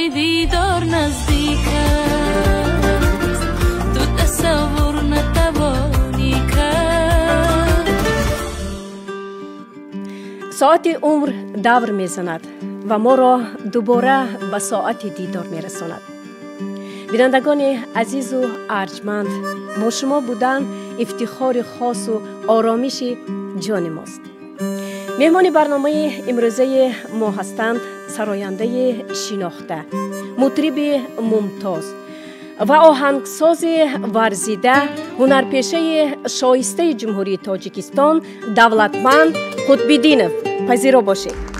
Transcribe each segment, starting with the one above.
دیدار نزدیک است، تو تصور نتوانی کرد. ساعت عمر دور میزند و ما را دوباره به ساعت دیدار میرساند. بینندگان عزیز و ارجمند، با شما بودن افتخار خاص و آرامش جان ماست. مهمان برنامه امروزه ما هستند سراینده شناخته، مطرب ممتاز و آهنگساز ورزیده، هنرپیشه شایسته جمهوری تاجیکستان دولتمند قطب‌الدینов. پذیرا باشید.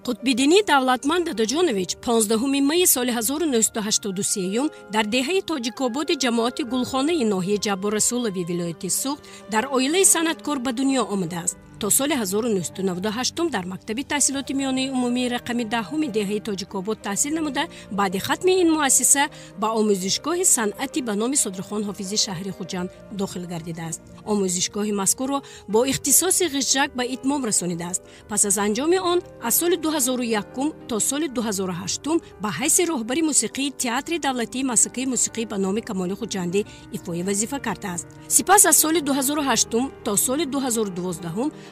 قطب‌الدین دولتمند داداجانویچ 15 می سال 1983 در دهه تاجیک‌آباد جماعت گلخانه ناحیه جبار رسولوی ولایت سوخت در عائله صنعتکار به دنیا آمده است. تا سال 1998 در مکتب تحصیلات میانه عمومی رقم 10 دهه تاجیک‌آباد تحصیل نموده. بعد ختم این مؤسسه به آموزشگاه صنعتی به نام صدرخان حافظی شهر خوجند داخل گردیده است. آموزشگاه مذکور را با اختصاص غژک به اتمام رسانیده است. پس از انجام آن از سال 2001 تا سال 2008 به حیث راهبر موسیقی تئاتر دولتی مسکه موسیقی به نام کمال خوجندی ایفای وظیفه کرده است. سپس از سال 2008 تا سال 2012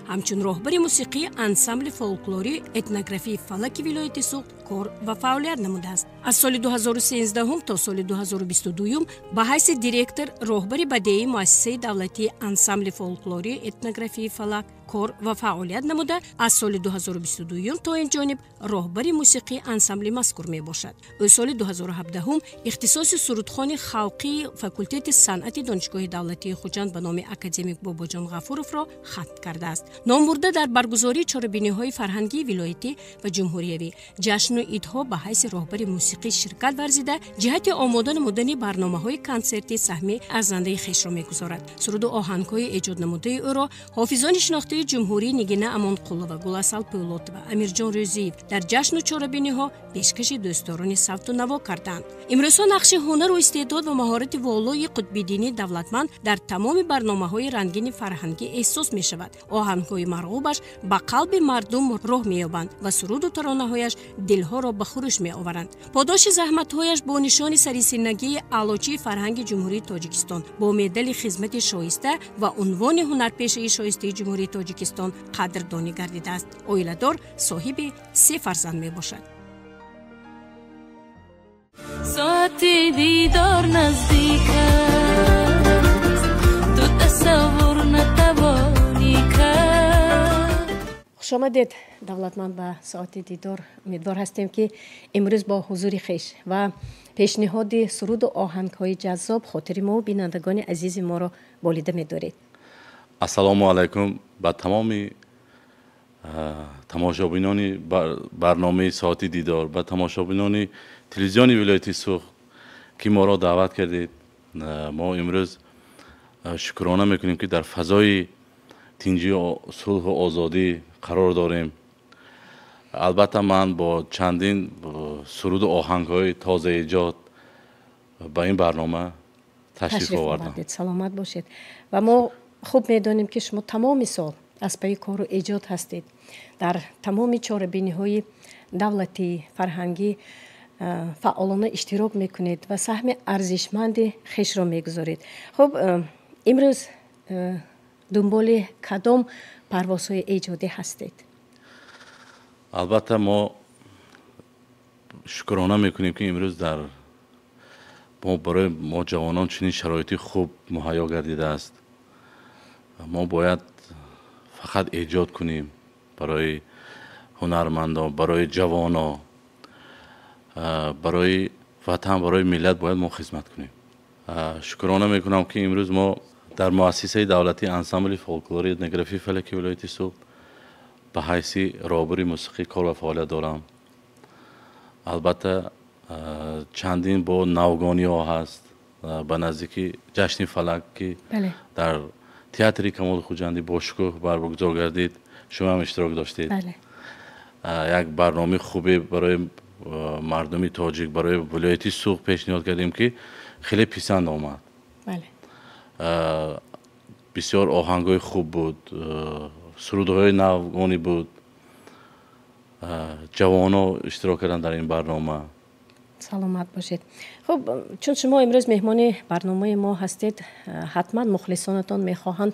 همچون راهبر موسیقی انسامبل فولکلوری اتنوگرافی فلک ولایت سوخت کار و فعالیت نموده است. از سال 2013 تا سال 2022 به حیث دیرکتور راهبر بدیعی مؤسسه دولتی انسامبل فولکلوری اتنوگرافی فلک کار و فعالیت نموده. از سال 2022 تا این جانب راهبر موسیقی انسامبل مذکور می باشد. او سال 2017 اختصاص سرودخوان خلقی فاکولته صنعت دانشگاه دولتی خوجند به نام اکادمیک باباجان غفورов را ختم کرده است. نامبرده در برگزاری چهاربینی‌های فرهنگی ولایتی و جمهوریوی جشن و عیدها به حیث راهبر موسیقی شرکت ورزیده جهت آمادن مدنی برنامه‌های کنسرتی سهمی ارزنده خویش را می‌گذارد. سرود و آهنگ‌های ایجاد نموده او را حافظان شناخته صدرای جمهوری نگینه امانقلووا، گلاسال پولاتова، امیرجان روزیев در جشن چهاربینی‌ها پیشکش دوستداران صوت و نوا کردند. امروزها نقش هنر و استعداد و مهارت والای قطب‌الدین دولتمند در تمام برنامه‌های رنگین فرهنگی احساس می‌شود. آهنگ‌های مرغوبش به قلب مردم راه می‌یابند و سرود و ترانه‌هایش دلها را به خروش می‌آورند. پاداش زحمت‌هایش با نشان سریسنگی اعلاچی فرهنگ جمهوری تاجیکستان با مدال خدمت شایسته و عنوان هنرپیشه شایسته جمهوری تاجیکستان قدردانی گردیده است. اویله‌دار صاحب 3 فرزند میباشد. ساعت دیدار نزدیک است، تو تصور نتوانی کرد. خوش آمدید دولتمند به ساعت دیدار. امیدوار هستیم که امروز با حضور خویش و پیشنهاد سرود و آهنگ‌های جذاب خاطر ما و بینندگان عزیز ما را بالیده می‌دارید. السلام علیکم به تمام تماشابینان برنامه ساعت دیدار، به تماشابینان تلویزیون ولایت سوخت که ما را دعوت کردید. ما امروز شکرانه میکنیم که در فضای تینجی صلح و آزادی قرار داریم. البته من با چندین سرود و آهنگ‌های تازه ایجاد به این برنامه تشریف آوردم. سلامت باشید. و ما خوب میدانیم که شما تمام سال از پی کار و ایجاد هستید. در تمام چهاربینی‌های دولتی فرهنگی فعالانه اشتراک میکنید و سهم ارزشمند خویش را میگذارید. خب امروز دنبال کدام پروازهای ایجادی هستید؟ البته ما شکرانه میکنیم که امروز برای ما جوانان چنین شرایطی خوب مهیا گردیده است. ما باید فقط ایجاد کنیم برای هنرمندان، برای جوانان، برای وطن، برای ملت باید ما خدمت کنیم. شکرانه میکنم که امروز ما در مؤسسه دولتی انسامبل فولکلوری etnography فلکی ولایت سوخت به حیث راهبر موسیقی کار و فعالیت دارم. البته چندین با نوگانی ها هست به نزدیکی جشن فلک که در تئاتر کمال خوجندی با شکوه برگزار گردید. شما هم اشتراک داشتید. یک برنامه خوبی برای مردمی تاجیک، برای ولایت سوخت پیشنهاد کردیم که خیلی پسند آمد. بسیار آهنگای خوب بود، سرودهای نوگانی بود، جوانان اشتراک کردن در این برنامه. سلامت باشید. خب چون شما امروز مهمان برنامه ما هستید، حتما مخلصانتان میخواهند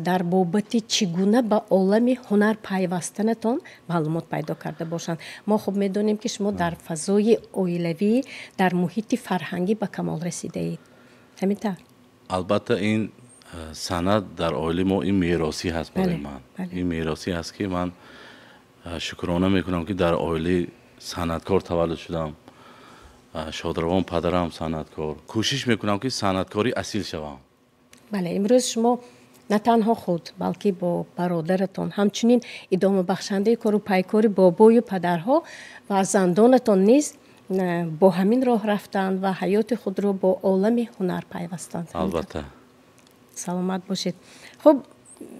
در بابت چگونه به عالم هنر پیوستنتان معلومات پیدا کرده باشند. ما خب میدونیم که شما در فضای اویلوی در محیط فرهنگی به کمال رسیده اید. همینطور؟ البته این سند در عائله ما این میراثی هست برای من. این میراثی هست که من شکرانه میکنم که در عائله صنعتکار تولد شدم. شادروان پدرم صنعتکار. کوشش میکنم که صنعتکاری اصیل شوم. بله، امروز شما نه تنها خود بلکه با برادرتان همچنین ادامه بخشنده کار و پیکار بابای و پدرها و فرزندانتان نیز با همین راه رفتند و حیات خود را با عالم هنر پیوستند. البته. سلامت باشید. خب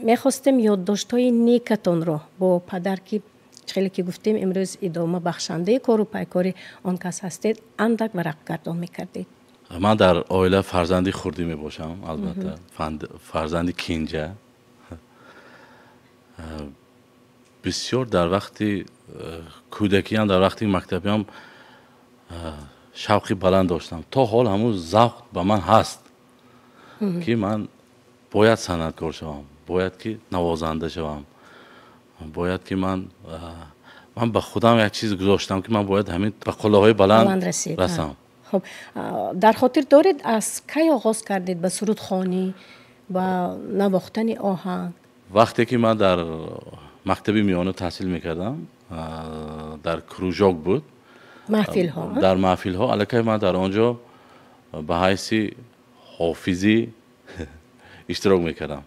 میخواستم یادداشت‌های نیکتان را با پدر که خیلی که گفتیم امروز ادامه بخشنده کار و پیکار آن کس هستید اندک ورق گردان میکردید. من در عائله فرزندی خردی می باشم. البته فرزندی کینجه. بسیار در وقتی کودکی هم در وقتی مکتبی هم شوقی بلند داشتم. تا حال همون ذوق به من هست که من باید صنعتکار شوم، باید که نوازنده شوم، باید که من به خودم یک چیز گذاشتم که من باید همین به قله‌های بلند رسم. خب در خاطر دارید از کی آغاز کردید به سرودخوانی و نواختن آهنگ؟ وقتی که من در مکتب میانه تحصیل میکردم در کروژاک بود، محفل ها، در محفل ها الکی من در آنجا به حیث حافظی اشتراک میکردم.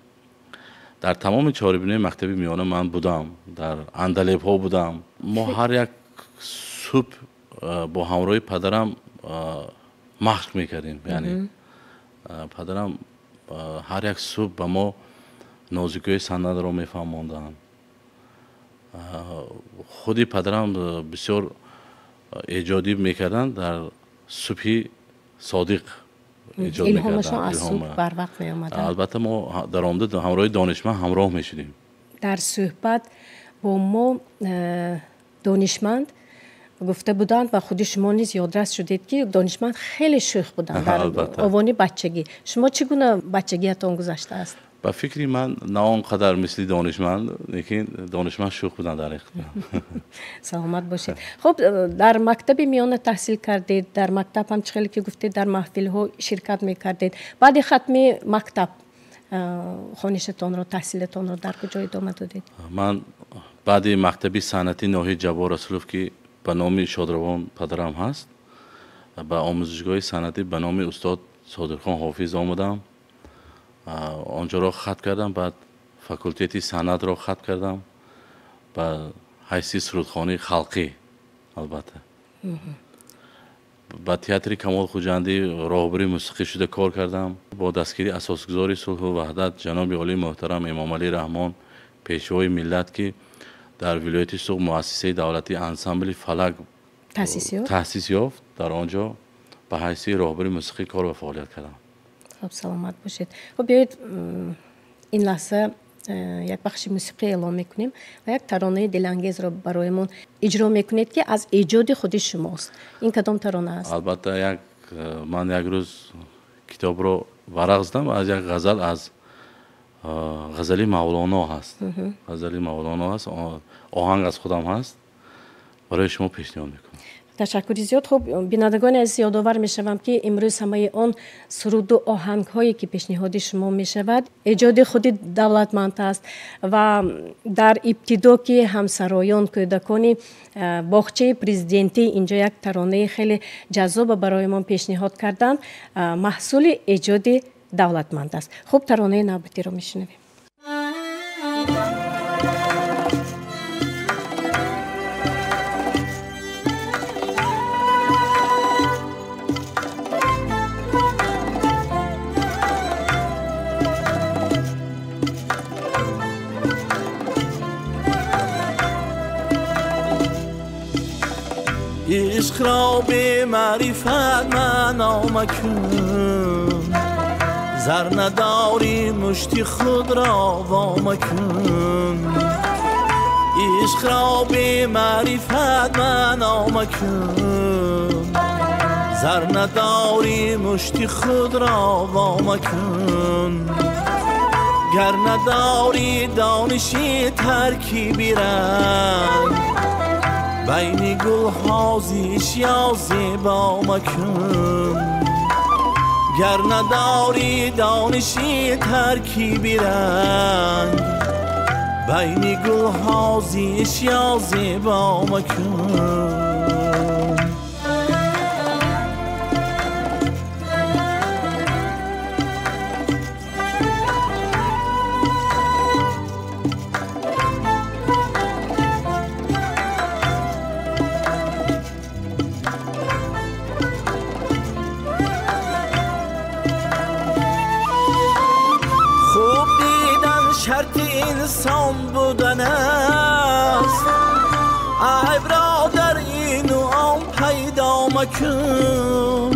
در تمام چهاربینی مکتب میانه من بودم، در اندلیب ها بودم. ما هر یک صبح با همراه پدرم مشق میکردیم. یعنی پدرم هر یک صبح به ما نازکی سند را میفهماندم. خودی پدرم بسیار ایجادی میکردن در صبحی صادق ایجاد میکردن. الهامشان از صبح بر وقت می آمدن. البته ما در آمده همراه دانشمند همراه میشدیم. در صحبت با ما دانشمند گفته بودند و خود شما نیز یادرس شدید که دانشمند خیلی شوخ بودند در آوان بچگی. شما چگونه بچگیتان گذشته است؟ با فکری من نه آنقدر مثل دانشمند، لیکن دانشمند شوخ بودند در اختیار. سلامت باشید. خب در مکتب میانه تحصیل کردید، در مکتب هم خیلی که گفتید در محفل ها شرکت میکردید. بعد ختم مکتب خوانشتان را، تحصیلتان را در کجا ادامه دادید؟ من بعد مکتبی صنعتی ناحیه جبار رسولوف که به نام شادروان پدرم هست، به آموزشگاه صنعتی به نام استاد صادقخان حافظ آمدم. آنجا را ختم کردم. بعد فاکولته صنعت را ختم کردم به حیث سرودخوانی خلقی. البته با تئاتر کمال خوجندی راهبری موسیقی شده کار کردم. با دستگیری اساسگزار صلح و وحدت جناب عالی محترم امام علی رحمان پیشوای ملت که در ولایت سوق مؤسسه دولتی انسامبل فلک تأسیس یافت، در آنجا به حیث راهبری موسیقی کار و فعالیت کردم. خب سلامت باشید. خب بیایید این لحظه یک بخش موسیقی اعلام میکنیم و یک ترانه دلانگیز را برایمون اجرا میکنید که از ایجاد خود شماست. این کدام ترانه است؟ البته من یک روز کتاب رو ورق زدم از یک غزل از غزلی مولانا هست. غزلی مولانا هست، آهنگ از خودم هست، برای شما پیشنهاد میکنم. تشکر زیاد. خب بینندگان عزیز یادآور میشوم که امروز همه آن سرود و آهنگ هایی که پیشنهاد شما میشود ایجاد خود دولتمند است و در ابتدا که همسرایان کودکان باغچه پرزیدنتی اینجا یک ترانه خیلی جذاب برای ما پیشنهاد کردند، محصول ایجاد دولتمند است. خب ترانه نوبتی رو میشنویم. عشق را به معرفت معنا مکن، زر نداری مشتی خود را وا مکن. عشق را به معرفت معنا مکن، زر نداری مشتی خود را وا مکن. گر نداری دانشی ترکیبی رنگ، بین گل ها زیش یا زیبا مکن. گر نداری دانشی ترکیبی رنگ، بین گل ها زیش یا زیبا مکن. شرط انسان بودن است، عیب را در این و آن پیدا مکن.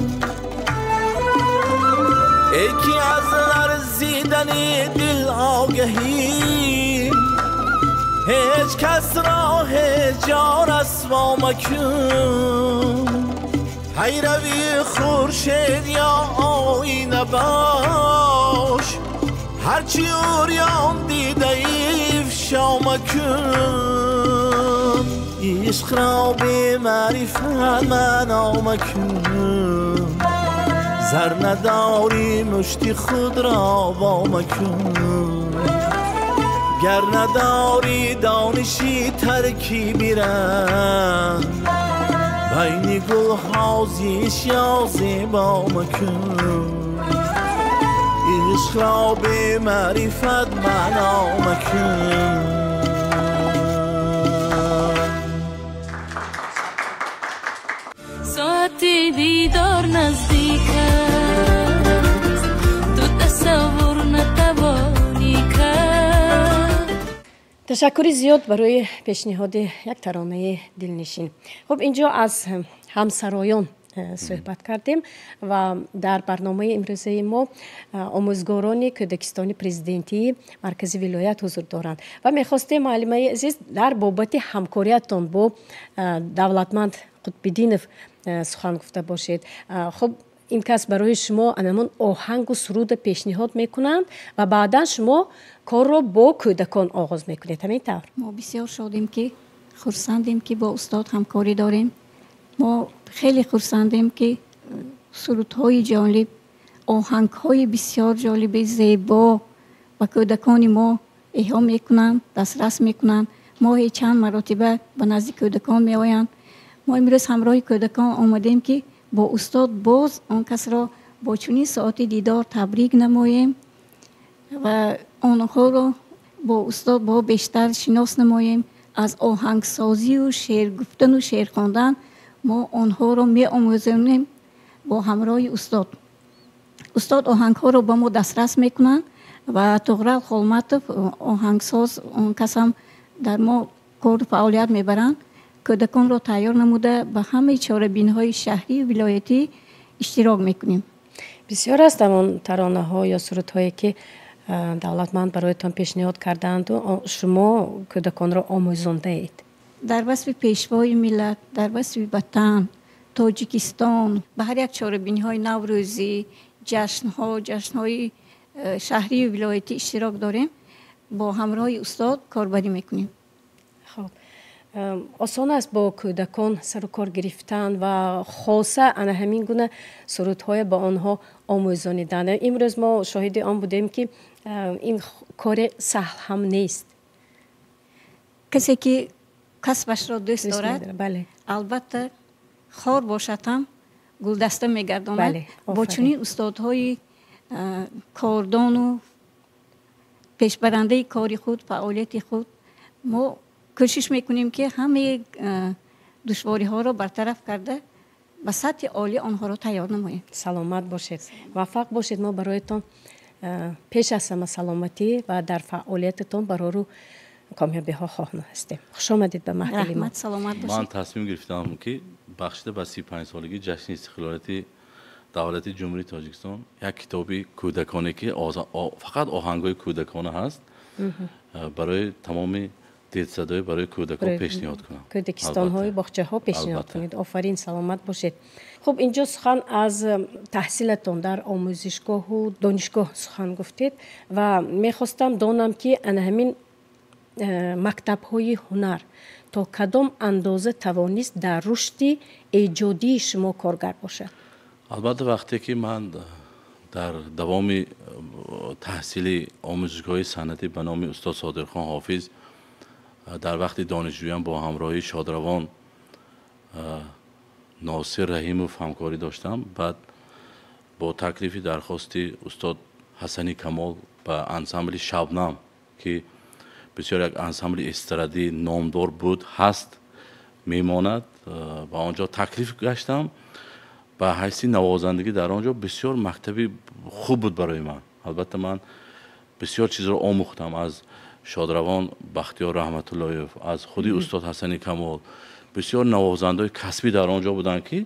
یکی از لرزیدن دل آگهی، هیچ کس را هیچ جا رسوا مکن. پیروی خورشید یا آینه باش، هرچی اوریان دیده افشا مکن. عشق را به معرفت معنا مکن، زر نداری مشتی خود را وا مکن. گر نداری دانشی ترکیبی رنگ، بین گل ها زیش یا زیبا مکن. عشق را به معرفت معنا مکن. ساعت دیدار نزدیک است، تو تصور نتوانی کرد. تشکر زیاد برای پیشنهاد یک ترانه دلنشین. خب اینجا از همسرایان صحبت کردیم و در برنامه امروزه ما آموزگاران کودکستان پرزیدنتی مرکزی ولایت حضور دارند و میخواستیم معلمه عزیز در بابت همکاریتان با دولتمند قطب‌الدینов سخن گفته باشید. خب این کس برای شما انمون آهنگ و سرود پیشنهاد میکنند و بعدا شما کار رو با کودکان آغاز میکنید. همین طور ما بسیار شادیم که خرسندیم که با استاد همکاری داریم. ما خیلی خرسندیم که سرودهای جالب، آهنگهای بسیار جالب زیبا و کودکان ما احیا میکنند، دسترس میکنند. ما چند مرتبه به نزد کودکان میآیند. ما امروز همراه کودکان آمدیم که با استاد باز آن کس را با چنین ساعت دیدار تبریک نماییم و آنها را با استاد با بیشتر شناس نماییم. از آهنگسازی و شعر گفتن و شعر خواندن ما آنها را می آموزیم با همراه استاد. استاد آهنگ ها را با ما دسترس میکنند و تغرل خالمتوف آهنگساز آن کس هم در ما کار فعالیت میبرند. کودکان را تیار نموده به همه چاره‌بینی های شهری و ولایتی اشتراک میکنیم. بسیار است اون ترانه ها یا سرود هایی که دولتمند برایتان پیشنهاد کردند و شما کودکان را آموزانده اید. در وصف پیشوای ملت، در وصف وطن، تاجیکستان، به هر یک چاره‌بینی های نوروزی، جشن های شهری و ولایتی اشتراک داریم. با همراه استاد کاربری میکنیم. خب آسان است با کودکان سر و کار گرفتن و خاصه همین گونه سرودهای با آنها آموزانیدن. امروز ما شاهد آن بودیم که این کار سهل هم نیست. کسی که کسبش را دوست دارد بله. البته خار باشد هم گلدسته میگرداند. بله. با چنین استادهای کاردان و پیشبرنده کاری خود، فعالیت خود، ما کوشش میکنیم که همه دشواری ها را برطرف کرده و سطح عالی آنها را تیار نماییم. سلامت باشید، موفق باشید. ما برایتان پیش از همه سلامتی و در فعالیتتان برای رو کامیابی ها خواهان هستیم. خوش آمدید به محفل ما. سلامت باشید. من تصمیم گرفتم که بخشیده به 35 سالگی جشن استقلالیت دولت جمهوری تاجیکستان یک کتابی کودکانه که فقط آهنگای کودکانه هست برای تمام دیدزدای برای کودکان پیشنهاد کنم. کودکستان های باغچه ها پیشنهاد کنید. آفرین، سلامت باشید. خب اینجا سخن از تحصیلتون در آموزشگاه و دانشگاه سخن گفتید و میخواستم دانم که همین مکتب های هنر تا کدام اندازه توانست در رشد ایجادی شما کارگر باشد؟ البته وقتی که من در دوام تحصیل آموزشگاه صنعتی به نام استاد صادقخان حافظ در وقت دانشجویان با همراهی شادروان ناصر رحیموف همکاری داشتم. بعد با تکلیف درخواستی استاد حسنی کمال به انسامبل شبنم که بسیار یک انسامبل استرادی نامدار بود هست میماند با آنجا تکلیف گشتم. به حیث نوازندگی در آنجا بسیار مکتبی خوب بود برای من. البته من بسیار چیز را آموختم از شادروان بختیار رحمت الله، از خودی استاد حسنی کمال. بسیار نوازنده کسبی در آنجا بودن که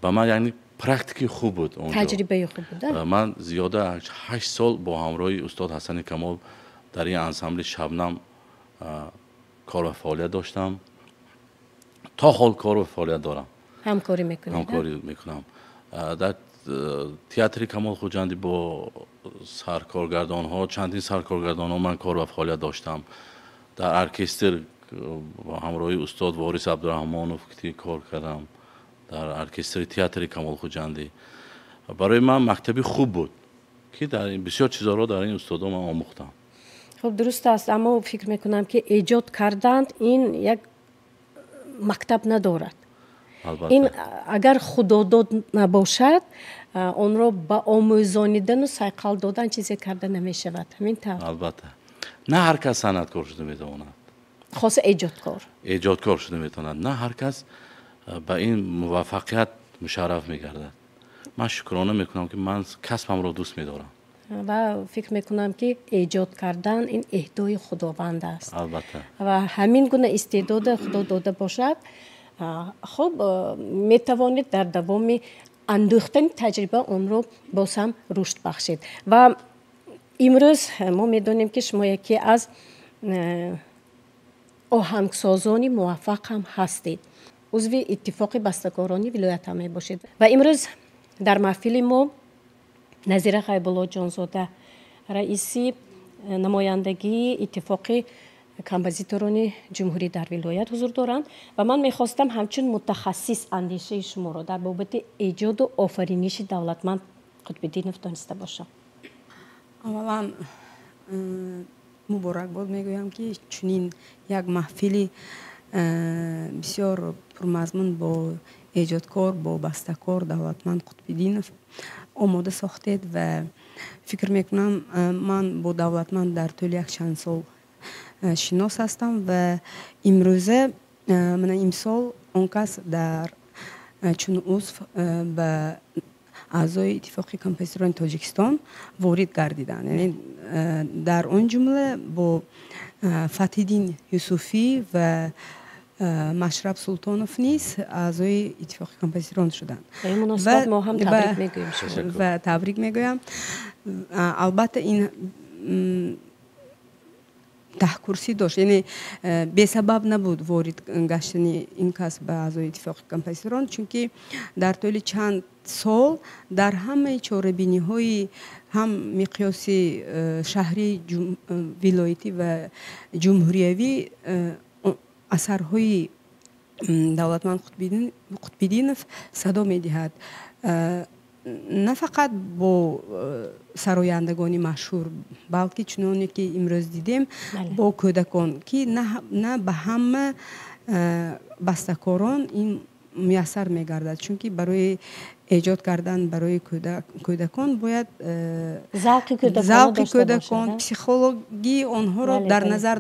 به من یعنی پرکتیکی خوب بود اونجا. تجربه خوب بود. من زیاده 8 سال با همراهی استاد حسنی کمال در این انسامبل شبنم کار و فعالیت داشتم. تا حال کار و فعالیت دارم. همکاری میکنید؟ همکاری میکنم. در تئاتر کمال خوجندی با سرکارگردان ها، چندین سرکارگردان ها من کار و فعالیت داشتم. در ارکستر با همراهی استاد وارث عبدالرحمانوف کار کردم در ارکستر تئاتر کمال خوجندی. برای من مکتبی خوب بود که در این بسیار چیزا را در این استادا من آموختم. خب درست است، اما فکر میکنم که ایجاد کردند این یک مکتب ندارد. البته. این اگر خداداد نباشد اون را با آموزانیدن و سیقل دادن چیزی کرده نمیشود. همین طور. البته نه هر کس صنعتکار شده میتواند. خاص ایجادکار شده میتواند. نه هر کس به این موفقیت مشرف میگردد. من شکرانه میکنم که من کسبم را دوست میدارم. و فکر میکنم که ایجاد کردن این اهدای خداوند است. البته. و همین گونه استعداد خدا داده باشد، خب میتوانید در دوام اندوختن تجربه اون رو باز هم رشد بخشید. و امروز ما میدونیم که شما یکی از آهنگسازان موفق هم هستید، عضو اتفاق بسته‌کاران ولایت هم باشید. و امروز در محفل ما نظیر غیب‌الله جانزاده، رئیس نمایندگی اتفاق کمپوزیتوران جمهوری در ولایت حضور دارند و من میخواستم همچون متخصص اندیشه شما را در بابت ایجاد و آفرینش دولتمند قطب‌الدینов دانسته باشم. اولا مبارکباد میگویم که چنین یک محفل بسیار پرمضمون با ایجادکار، با بسته‌کار دولتمند قطب‌الدینов آماده ساختید و فکر میکنم من با دولتمند در طول یک چند سال شناس هستم و امروزه من امسال اون کس در چون عضو به اعضای اتفاق کمپوزیتوران تاجیکستان وارد گردیدند. یعنی در اون جمله با فتح‌الدین یوسفی و مشرب سلطانوف نیز اعضای اتفاق کمپوزیتوران شدند. به این مناسبت ما هم تبریک میگویم و تبریک میگویم. البته این تحکرسی داشت، یعنی به سبب نبود وارد گشتن این کس به اعضای اتفاق کمپوزیتوران، چونکه در طول چند سال در همه چاره‌بینی های هم مقیاسی شهری، ولایتی و جمهوریوی اثرهای دولتمند قطب‌الدینов صدا می‌دهد. نه فقط با سرایندگانی مشهور، بلکه چنانه که امروز دیدیم با کودکان که نه به همه بسته‌کاران این میسر میگردد، چون که برای ایجاد کردن برای کودکان باید ذوق کودکان، پسیخولوژی آنها را در نظر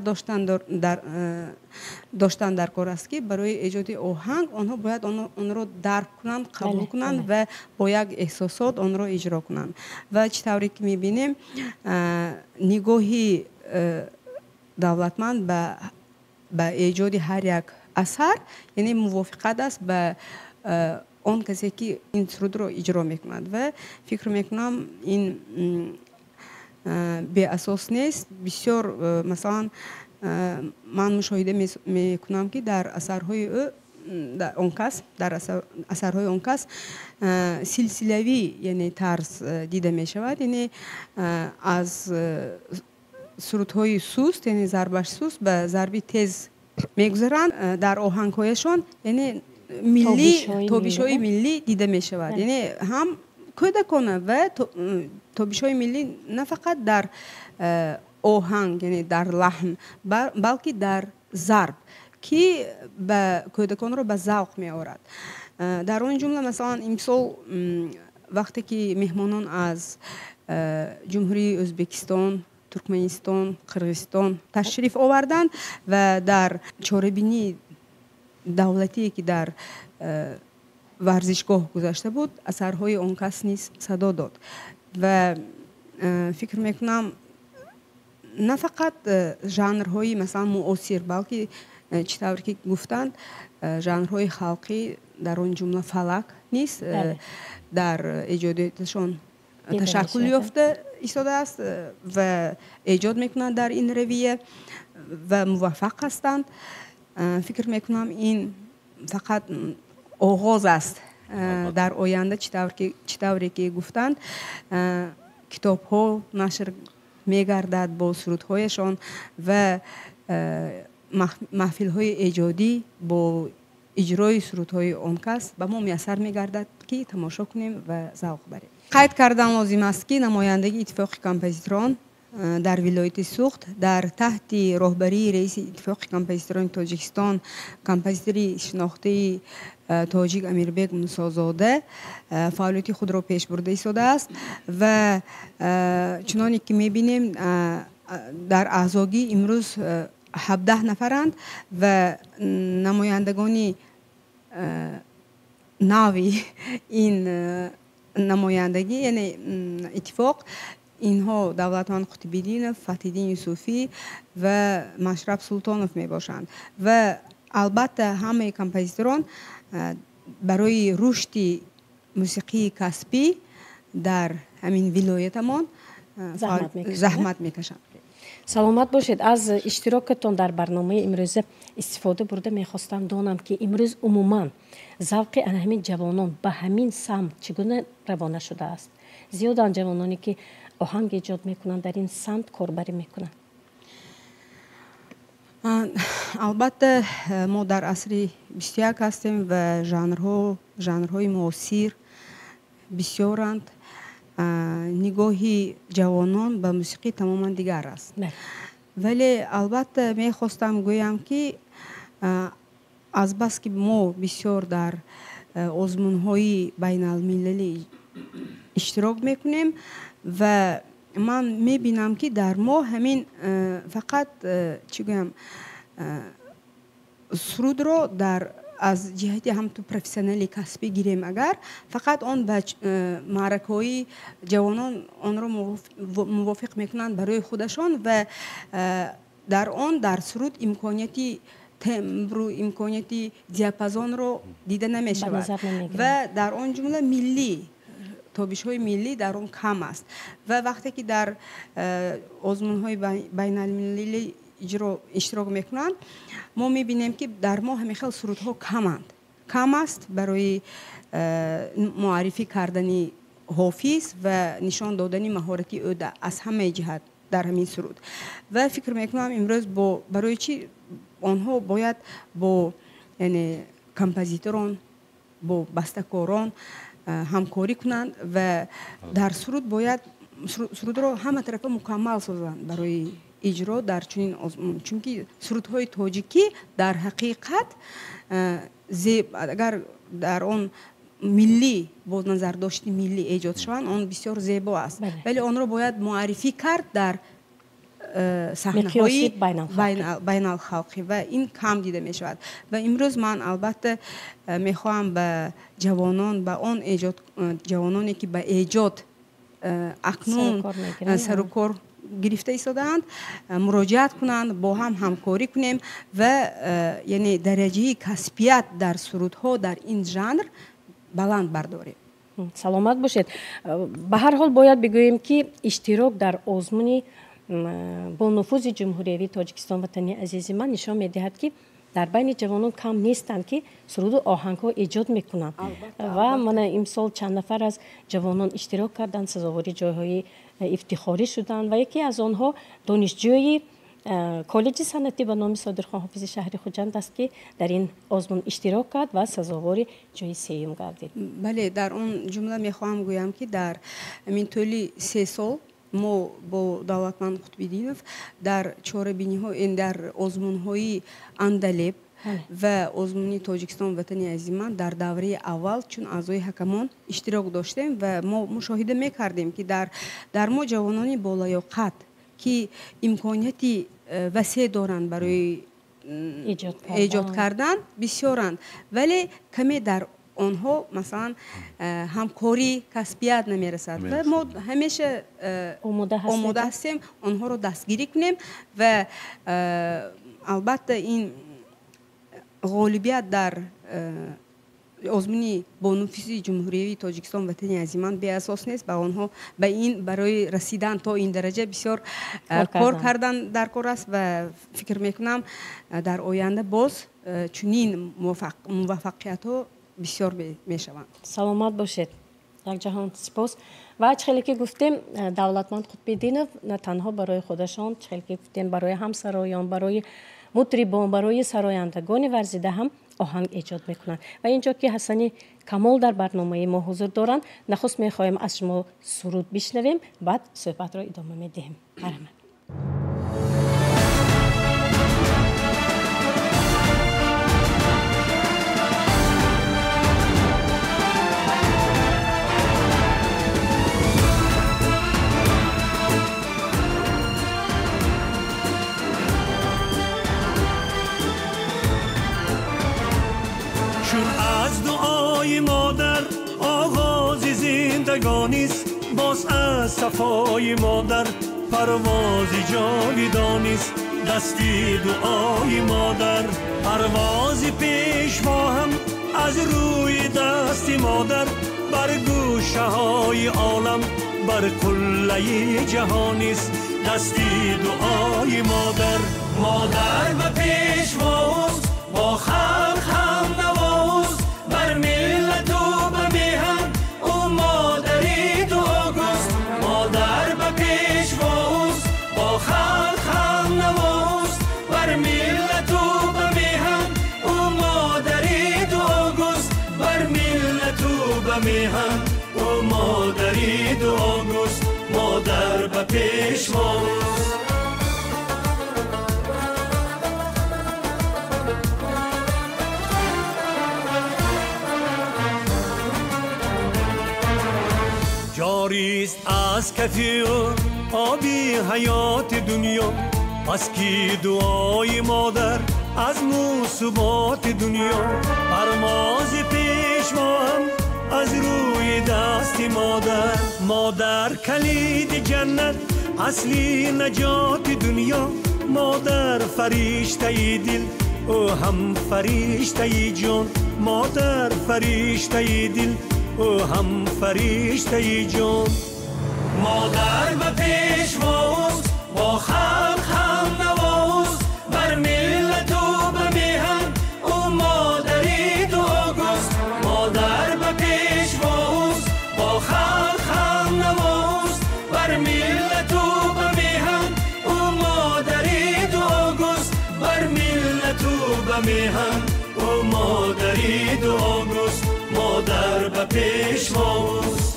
داشتن در کار است که برای ایجاد آهنگ آنها باید آن را درک کنند، قبول کنند و با یک احساسات آن را اجرا کنند. و چطوری که میبینیم نگاهی دولتمند به ایجاد هر یک اثر یعنی موافقت است به آن کسی که این سرود را اجرا میکند و فکر میکنم این به اساس نیست. بسیار مثلا من مشاهده میکنم که در اثرهای در اون کس اثرهای اون کس سلسله‌ای یعنی طرز دیده می شود، یعنی از سرودهای سوست یعنی ضربش سوست به ضربی تیز میگذرند در آهنگهایشان، یعنی ملی تابش‌های ملی دیده می شود. یعنی هم کودکانه و تابش‌های ملی نه فقط در آهنگ یعنی در لحن بلکه در ضرب که به کودکان را به ذوق می آورد. در اون جمله مثلا امسال وقتی که مهمانان از جمهوری ازبکستان، ترکمنستان، قرغیزستان تشریف آوردند و در چاره‌بینی دولتی که در ورزشگاه گذاشته بود اثرهای اون کس نیز صدا داد و فکر میکنم نه فقط ژانرهای مثلا معاصر بلکه چطور که گفتند ژانرهای خلقی در اون جمله فلک نیست در ایجادشان تشکل یافته ایستاده است و ایجاد میکنند در این رویه و موفق هستند. فکر میکنم این فقط آغاز است. در آینده چطوری که گفتند کتاب ها نشر میگردد با سرودهایشان و محفل های ایجادی با اجرای سرودهای آن کس به ما میسر میگردد که تماشا کنیم و ذوق بریم. قید کردن لازم است که نمایندگی اتفاق کمپوزیتوران در ولایت سوخت در تحت راهبری رئیس اتفاق کمپوزیتوران تاجیکستان کمپوزیتور شناخته تاجیک امیربگ موسی‌زاده فعالیت خود را پیش برده ایستاده است و چنانی که میبینیم در اعضاگی امروز 17 نفرند و نمایندگانی ناوی این نمایندگی یعنی اتفاق اینها دولتمند قطب‌الدینов، فتح‌الدین یوسفی و مشرف سلطانов می باشند و البته همه کمپوزیتوران برای رشد موسیقی کسبی در همین ولایتمان زحمت میکشند. سلامت باشید. از اشتراکتون در برنامه امروز استفاده برده میخواستم دانم که امروز عموما ذوق همین جوانان به همین سمت چگونه روانه شده است؟ زیادن جوانانی که آهنگ ایجاد میکنن در این سمت کاربری میکنن. البته ما در عصر 21 هستیم و ژانرهای معاصر بسیارند. نگاهی جوانان به موسیقی تماما دیگر است. ولی البته می خواستم گویم که از بس که ما بسیار در آزمون‌های بین المللی اشتراک میکنیم و من میبینم که در ما همین فقط چی گویم سرود رو در از جهت هم تو پروفسیونالی کسبی گیریم اگر فقط آن به معرکه‌های جوانان آن رو موافق میکنند برای خودشان و در آن در سرود امکانیتی تمبر و امکانیتی دیاپازون رو دیده نمیشود و در آن جمله ملی تابش‌های ملی در آن کم است و وقتی که در آزمون‌های بین المللی اشتراک میکنند ما میبینیم که در ما همیشه سرودها کم است برای معرفی کردن حافظ و نشان دادن مهارتی او از همه جهت در همین سرود و فکر میکنم امروز برای چی آنها باید با یعنی کمپوزیتوران با بسته‌کاران همکاری کنند و در سرود باید سرود رو همه طرفه مکمل سازند برای اجرا در چنین آزمون، چون که سرودهای تاجیکی در حقیقت اگر در آن ملی با نظر داشتی ملی ایجاد شوند آن بسیار زیبا است ولی آن را باید معرفی کرد در صحنه‌های بین الخلقی و این کم دیده می شود و امروز من البته می خواهم به جوانان به آن جوانانی که به ایجاد اکنون سر و کار گرفته ایستادند مراجعت کنند با هم همکاری کنیم و یعنی درجه کسبیت در سرودها در این ژانر بلند برداریم. سلامت باشید. به هر حال باید بگوییم که اشتراک در آزمون با نفوذ جمهوری تاجیکستان وطنی عزیز من نشان می‌دهد که در بین جوانان کم نیستند که سرود و آهنگ‌ها ایجاد می‌کنند و من امسال چند نفر از جوانان اشتراک کردند، سزاوار جای‌های افتخاری شدند و یکی از آنها دانشجوی کالج صنعتی به نام صادرخان حافظ شهری خوجند است که در این آزمون اشتراک کرد و سزاوار جای سوم گردید. بله، در اون جمله می‌خواهم گویم که در همین طول 3 سال ما با دولتمند قطب‌الدینов در چهاربینی‌ها این در آزمون‌های اندلب و آزمون تاجیکستان وطنی عزیز من در دوره اول چون اعضای حکمان اشتراک داشتیم و ما مشاهده می‌کردیم که در ما جوانان بالیاقت که امکانیتی وسیع دارند برای ایجاد کردن بسیارند ولی کمی در آنها مثلا همکاری کسبیت نمیرسد و ما همیشه آماده هستیم آنها رو دستگیری کنیم و البته این غالبیت در آزمونی با نفوذ جمهوری تاجیکستان وطنی عزیز من بی اساس نیست. به آنها به این برای رسیدن تا این درجه بسیار کار کردن در کار است و فکر میکنم در آینده باز چنین موفقیت ها بسیار میشوند. سلامت باشید. یک جهان سپاس. و چخیلی که گفتیم دولتمند قطب‌الدینов نه تنها برای خودشان، چخیلی که گفتیم برای همسرایان، برای مطربان، برای سرایندگان ورزیده هم آهنگ ایجاد میکنند و اینجا که حسن کمال در برنامه ما حضور دارند نخست میخواهیم از شما سرود بشنویم بعد صحبت را ادامه میدهیم. برامد. چون از دعای مادر آغاز زندگانیست باز از صفای مادر پروازی جاویدانیست دستی دعای مادر پروازی پیشوا هم از روی دستی مادر بر گوشه های عالم بر کله جهانیست دستی دعای مادر مادر به پیشواست با خلق هم نواست بر ملت و به میهن او مادری دعاگوست مادر به پیشواست با خلق هم نواست بر ملت و به میهن او مادری دعاگوست بر ملت و به میهن او مادری دعاگوست مادر به پیشواست جاریست از کفی آبی حیات دنیا پس کی دعای مادر از مصیبات دنیا پرواز پیشوا هم از روی دست مادر مادر کلید جنت اصلی نجات دنیا مادر فرشته دل او هم فرشته جان مادر فرشته دل او هم فرشته جان مادر به پیشواست با خلق هم نواست بر ملت و به میهن او مادری دعاگوست مادر به پیشواست با خلق هم نواست بر ملت و به میهن او مادری دعاگوست بر ملت و به میهن او مادری دعاگوست مادر به پیشواست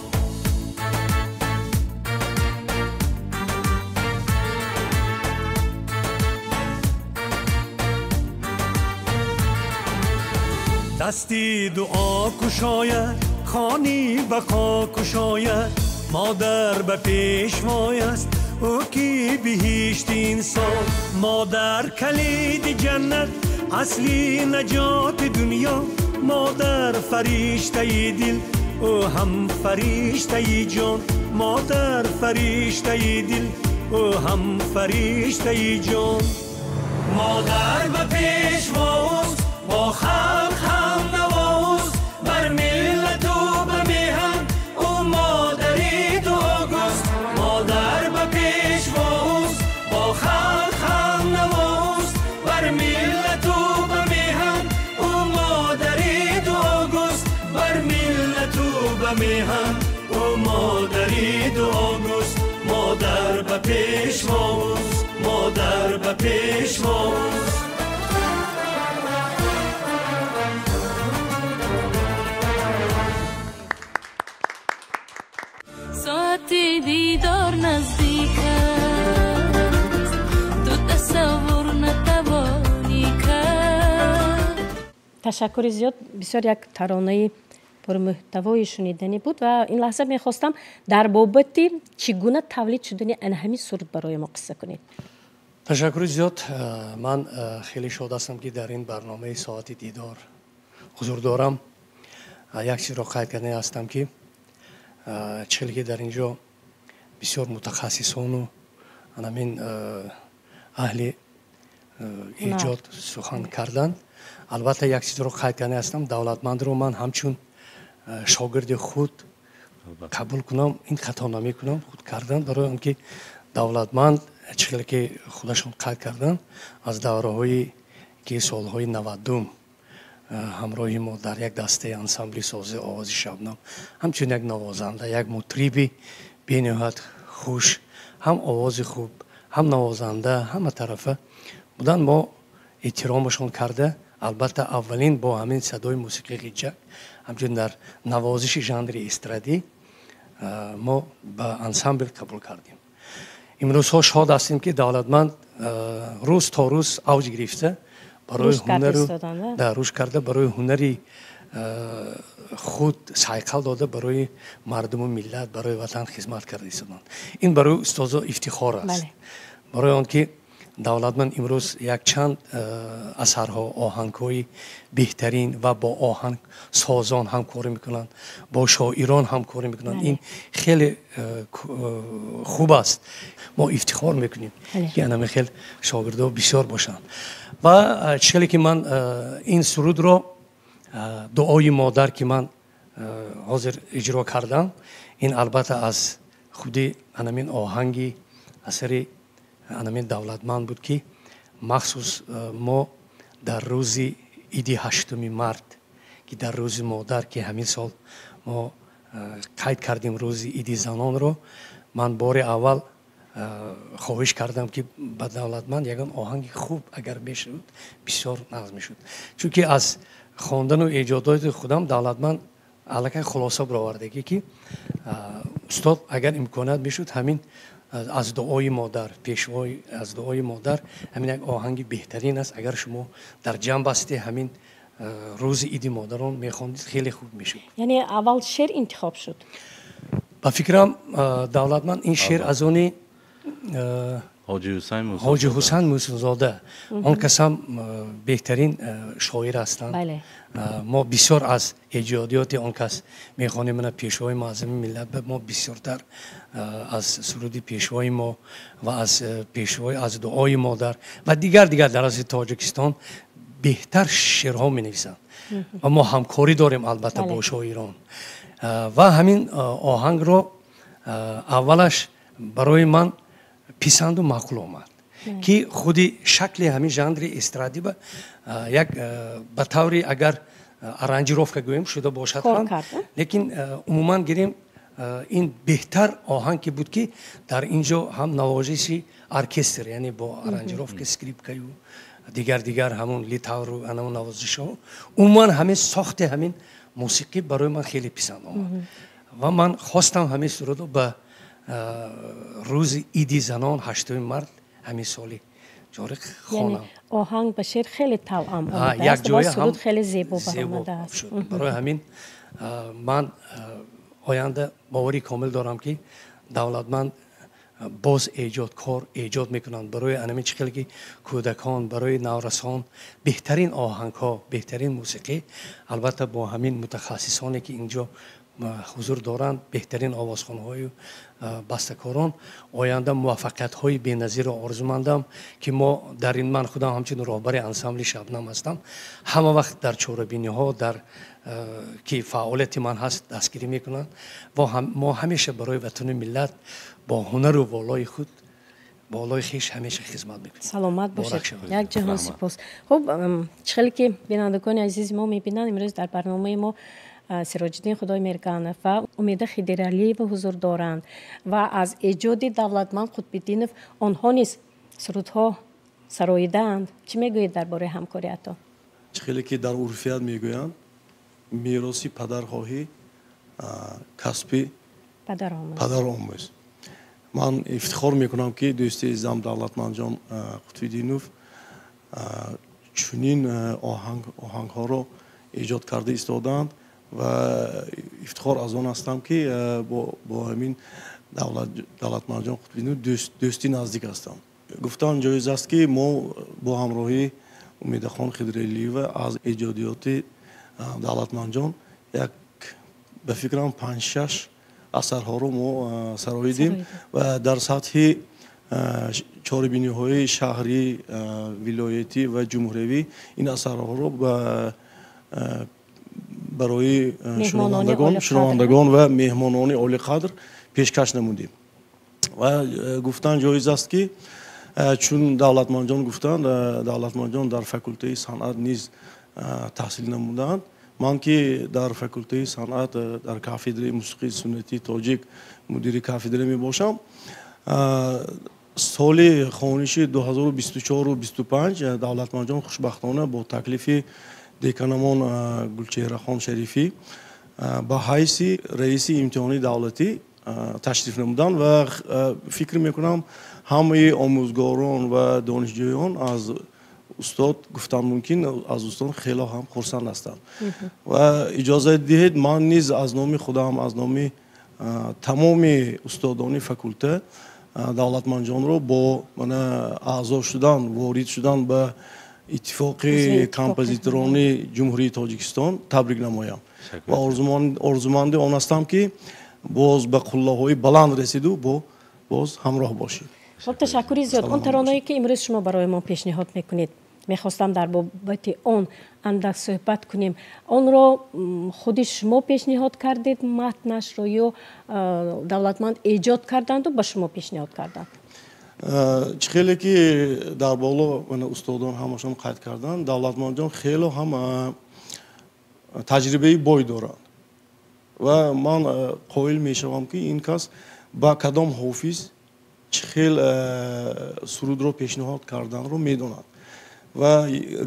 دستی دعا کشاید خانی بقا کشاید مادر به پیشوای است او کی بهشت انسان مادر کلید جنت اصلی نجات دنیا مادر فرشته دل او هم فرشته جان مادر فرشته دل او هم فرشته جان مادر به پیشواست با خلق هم نواست بر ملت و به میهن او مادری دعاگوست مادر به پیشواست با خلق هم نواست بر ملت و به میهن او مادری دعاگوست بر ملت و به میهن او مادری دعاگوست مادر به پیشواست مادر به پیشواست ساعتی دیدار نزدیک است تو تصور نتوانی کرد. تشکر زیاد. بسیار یک ترانه پرمحتوای شنیدنی بود و این لحظه میخواستم در بابت چگونه تولید شدن این همین سرود برای ما قصه کنید. تشکر زیاد. من خیلی شاد هستم که در این برنامه ساعت دیدار حضور دارم. یک چیز را قید کرده هستم که چلگی در اینجا بسیار متخصصان و همین اهل ایجاد سخن کردن. البته یک چیز رو قید کرده هستم، دولتمند رو من همچون شاگرد خود قبول کنم، این خطا نمی کنم خود کردن، برای اینکه دولتمند چیزی که خودشون قید کردن از دوره های که سالهای 90 همراهی ما در یک دسته انسامبلی ساز آواز شبنم، همچون یک نوازنده، یک مطربی بینهایت خوش، هم آواز خوب، هم نوازنده، همه طرفه بودن. ما احترامشون کرده. البته اولین با همین صدای موسیقی غیجک، همچون در نوازش ژانر استرادی ما به انسامبل قبول کردیم. امروز ها شاد هستیم که دولتمند روز تا روز اوج گرفته، برای هنر در روش کرده، برای هنری خود سایقل داده، برای مردم و ملت، برای وطن خدمت کرده ایستادن. این برای استاد افتخار است. برای آنکه давлатманд имрӯз якчанд асарҳо оҳангҳои беҳтарин ва бо оҳанг созон ҳамкорӣ мекунанд, бо шоирон ҳамкорӣ мекунанд. Ин хеле хуб аст. мо ифтихор мекунем ки анаме хел шогирдҳо бисёр бошанд. ва чиқале ки ман ин сурудро дуои модар ки ман ҳозир иҷро кардам, ин албатта аз худи анамин оҳанги асари анамин давлатманд буд ки махсус мо дар рӯзи иди 8 март ки дар рӯзи модар ки ҳамин сол мо қайд кардем рӯзи иди занонро, ман бори аввал хоҳиш кардам ки ба давлатманд ягон оҳанги хуб агар мешуд бисёр нағз мешуд. Чунки аз хондану эҷодоти худам давлатманд аллакай хулоса баровардагӣ ки устод агар имконат мешуд ҳамин аз дуои модар, пешвои аз дуои модар ҳамин як оҳанги беҳтарин аст. Агар шумо дар ҷамъ басте ҳамин рӯзи иди модарон мехондид хеле хуб мешуд. яъне аввал шеър интихоб шуд. ба фикрам давлатманд ин шеър аз они ҳоҷи ҳусайн мусинзода, он касам беҳтарин шоир ҳастанд. мо бисёр аз эҷодиёти он кас мехонем. мана пешвои муаззами миллат мо бисёртар аз суруди пешвои мо ва аз пешвои аз дуои модар ва дигар дар асли тоҷикистон беҳтар шеърҳо менависанд ва мо ҳамкорӣ дорем албатта бо шоирон. ва ҳамин оҳангро аввалаш барои ман писанду маъқул омад ки худи шакли ҳамин жанри эстради ба як ба таври агар аранҷировка гӯем шуда бошад ҳам, лекин умуман гирем ин беҳтар оҳанг ки буд ки дар ин ҷо ҳам навозиши оркестр, яъне бо аранҷировка скрипкаю дигар ҳамун литавру анамун навозишҳо, умуман ҳамин сохти ҳамин мусиқӣ барои ман хеле писанд омад ва ман хостам ҳамин сурудро ба рӯзи иди занон 8 март ҳамин соли ҷорӣ хонам. оҳанг ба шеър хеле тавъам як ҷоя суруд хеле зебо баромадааст. барои ҳамин ман оянда боварӣ комил дорам ки давлатманд боз эҷодкор эҷод мекунанд барои анамин чӣ хеле ки кӯдакон, барои наврасон беҳтарин оҳангҳо, беҳтарин мусиқӣ, албатта бо ҳамин мутахассисоне ки инҷо ҳузур доранд, беҳтарин овозхонҳою бастакорон, оянда муваффақиятҳои беназиро орзумандам ки мо дар ин, ман худам ҳамчун роҳбари ансамбли шабнам ҳастам, ҳама вақт дар чорабиниҳо дар ки фаъолияти ман ҳаст дастгирӣ мекунанд ва мо ҳамеша барои ватани миллат бо ҳунару волои худ болои хиш ҳамеша хизмат мекунем. саломат бошед. як ҷаҳон сипос. хуб, чӣ ки бинандагони азизи мо мебинанд, имрӯз дар барномаи мо Сироҷиддин Худой Мирганов ва Умида Хидиралиева ҳузур доранд ва аз эҷоди Давлатманд Қутбиддинов онҳо низ сурудҳо сароидаанд. Чӣ мегӯед дар бораи ҳамкориятон? чӣ хеле ки дар урфият мегӯянд, мероси падархоҳӣ касби падаромӯз. ман ифтихор мекунам ки дӯсти изам Давлатмандҷон Қутбиддинов чунин оҳангҳоро эҷод карда истодаанд ва ифтихор аз он ҳастам ки бо ҳамин Давлатмандҷон Қутбиддинов дӯстӣ наздик ҳастам. гуфтан ҷоиз аст ки мо бо ҳамроҳии Умидахон Хидиралиева аз эҷодиёти Давлатмандҷон як ба фикрам 5-6 асарҳоро мо сароидем ва дар сатҳи чорабиниҳои шаҳрӣ, вилоятӣ ва ҷумҳуриявӣ ин асарҳоро барои шунавандагон ва меҳмонони олиқадр пешкаш намудем. ва гуфтан ҷоиз аст ки чун Давлатмандҷон гуфтанд, Давлатмандҷон дар факултаи санъат низ таҳсил намуданд. ман ки дар факултаи санъат дар кафедраи мусиқии суннатии тоҷик мудири кафедра мебошам. соли хониши 2024-25 Давлатмандҷон хушбахтона бо таклифи деканамон Гулчеҳрахон Шарифӣ ба ҳайси раиси имтиҳони давлатӣ ташриф намуданд ва фикр мекунам ҳамаи омӯзгорон ва донишҷӯён аз устод гуфтан мумкин аз устод хело ҳам хурсанд ҳастанд. ва иҷозат диҳед ман низ аз номи худам, аз номи тамоми устодони факулта давлатманҷонро бо мана аъзо шудан ворид шудан ба иттифоқи композиторони ҷумҳурии тоҷикистон табрик намоям ва орзуманди он ҳастам ки боз ба қуллаҳои баланд расиду боз ҳамроҳ бошед. خب تشکری زیاد. اون ترانه‌ای که امروز شما برای ما پیشنهاد میکنید میخواستم در بابت اون اندک صحبت کنیم. اون رو خود شما پیشنهاد کردید متنش رو یا دولتمند ایجاد کردند و با شما پیشنهاد کردند؟ خیلی که در بالا من استادان همشون قید کردن دولتمند جان خیلی هم تجربه بای دارند و من قائل میشوم که این کس با کدام حافظ خیلی سرود رو پیشنهاد کردن رو میدونند و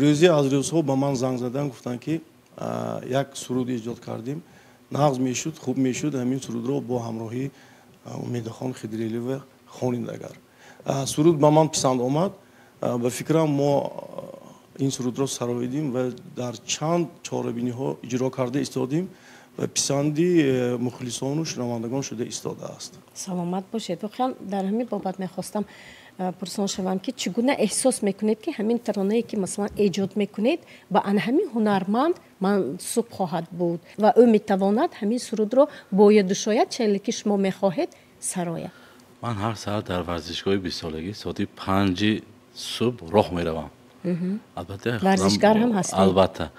روزی از روزها با من زنگ زدن گفتن که یک سرود ایجاد کردیم نغز میشد خوب میشد همین سرود رو با همراهی امیدخان خدریلی و خوانندگان سرود با من پسند آمد به فکرم ما این سرود رو سراییدیم و در چند چاره‌بینی ها اجرا کرده ایستادیم و پسندی مخلصان و شنوندگان شده ایستاده است. سلامت باشید. واقعا در همین بابت میخواستم پرسان شوم که چگونه احساس میکنید که همین ترانه‌ای که مثلا ایجاد میکنید با همین هنرمند منسوب خواهد بود و او میتواند همین سرود رو باید شاید چیزی که شما میخواهید سراید. من هر ساعت در ورزشگاه 20 سالگی ساعت 5 صبح راه میروم. البته ورزشکار هم هستید؟ البته.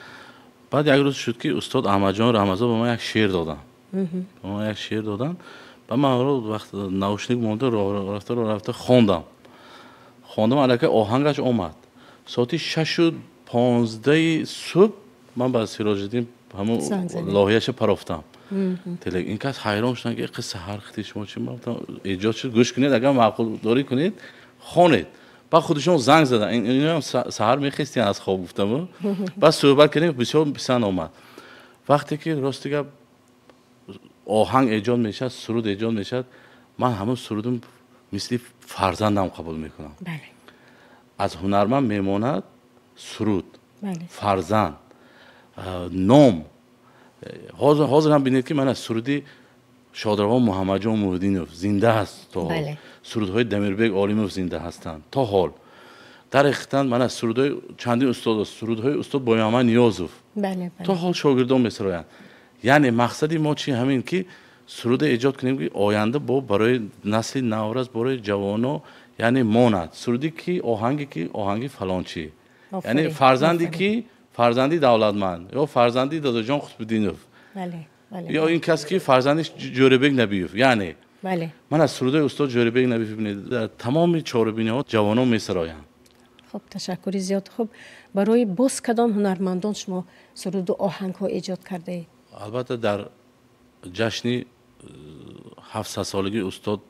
بعد یک روز شد که استاد احمد جان رمضان به من یک شعر دادن. به من یک شعر دادن. و من وقت نوشنیک مونده رفته خواندم الکی آهنگش اومد ساعت 6:15 صبح من با سیراج‌الدین همون لاهیه‌اش پرافتم این کس حیران شدن که قصه هر خطی شما چی گفتم ایجاد شد گوش کنید اگر معقول داری کنید خوانید بعد خودشون زنگ زدن اینا هم سحر میخواستین از خواب گفتم بعد صحبت کردیم بسیار پسند اومد وقتی که راست دیگه آهنگ ایجاد میشد سرود ایجاد میشد من همون سرودم مثل فرزندم قبول میکنم. بله. از هنرمند میماند سرود. بله. فرزند نام حاضر هم بینید که من از سرودی شادروان محمد جان محمدینوف زنده هست تا حال. بله. سرودهای دمیربگ عالیموف زنده هستند تا حال. در اختن من از سرودهای چندین استاد سرودهای استاد بایامن نیازوف. بله. تا حال شاگردان میسراین. یعنی مقصدی ما چی همین که سرود ایجاد کنیم که آینده برای نسل نوروز برای جوانا یعنی ماند سرودی که آهنگی فلان چی یعنی فرزندی که فرزندی دولتمند یا فرزندی دادا جان قطب‌الدینوف بله. یا این کس که فرزندش جوریبگ نبیوف یعنی بله. من از سرود استاد جوریبگ نبیوف ببینید در تمام چهاربینی ها جوانا میسرایند. خب تشکری زیاد. خب برای باز کدام هنرمندان شما سرود و آهنگ ها ایجاد کرده اید؟ البته در جشن 700 سالگی استاد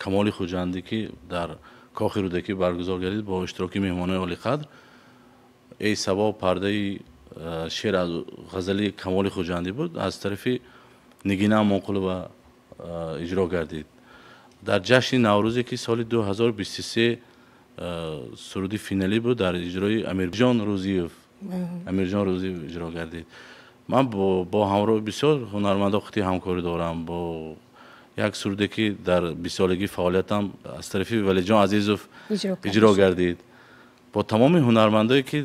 کمال خوجندی که در کاخ رودکی برگزار گردید با اشتراک مهمانان عالی قدر ای سبا پرده شعر از غزلی کمال خوجندی بود از طرف نگینه منقلو اجرا گردید. در جشن نوروزی که سال 2023 سرودی فینالی بود در اجرای امیرجان روزی اجرا گردید. من با همراه بسیار هنرمندا خطی همکاری دارم با یک سرودی که در 20 سالگی فعالیتم از طرف ولی جان عزیزوف اجرا گردید با تمام هنرمندایی که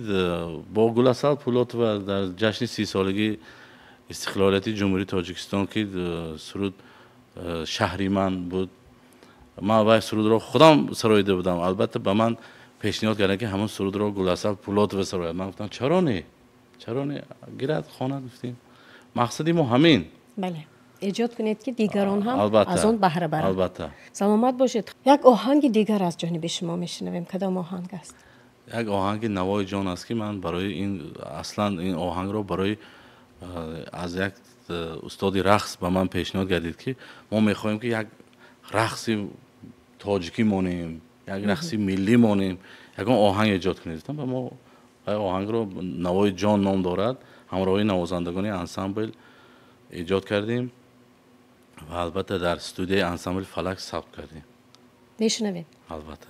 با گلاسال پولات و در جشن 30 سالگی استقلالیت جمهوری تاجیکستان که سرود شهری من بود من وای سرود را خودم سراییده بودم البته به من پیشنهاد کردن که همون سرود را گلاسال پولات و سراید من گفتم چرا نه گیرد خواند گفتیم مقصدی ما همین بله ایجاد کنید که دیگران هم از اون بهره برند. البته. سلامت باشید. یک آهنگ دیگر از جانب شما میشنویم. کدام آهنگ است؟ یک آهنگ نوای جان است که من برای این اصلا این آهنگ رو برای از یک استادی رقص به من پیشنهاد کردید که ما میخوایم که یک رقص تاجیکی مونیم یک رقص ملی مونیم یک آهنگ ایجاد کنید. ما آهنگ رو نوای جان نام دارد همراهی نوازندگان انسامبل ایجاد کردیم و البته در استودیوی انسامبل فلک ثبت کردیم. میشنویم. البته.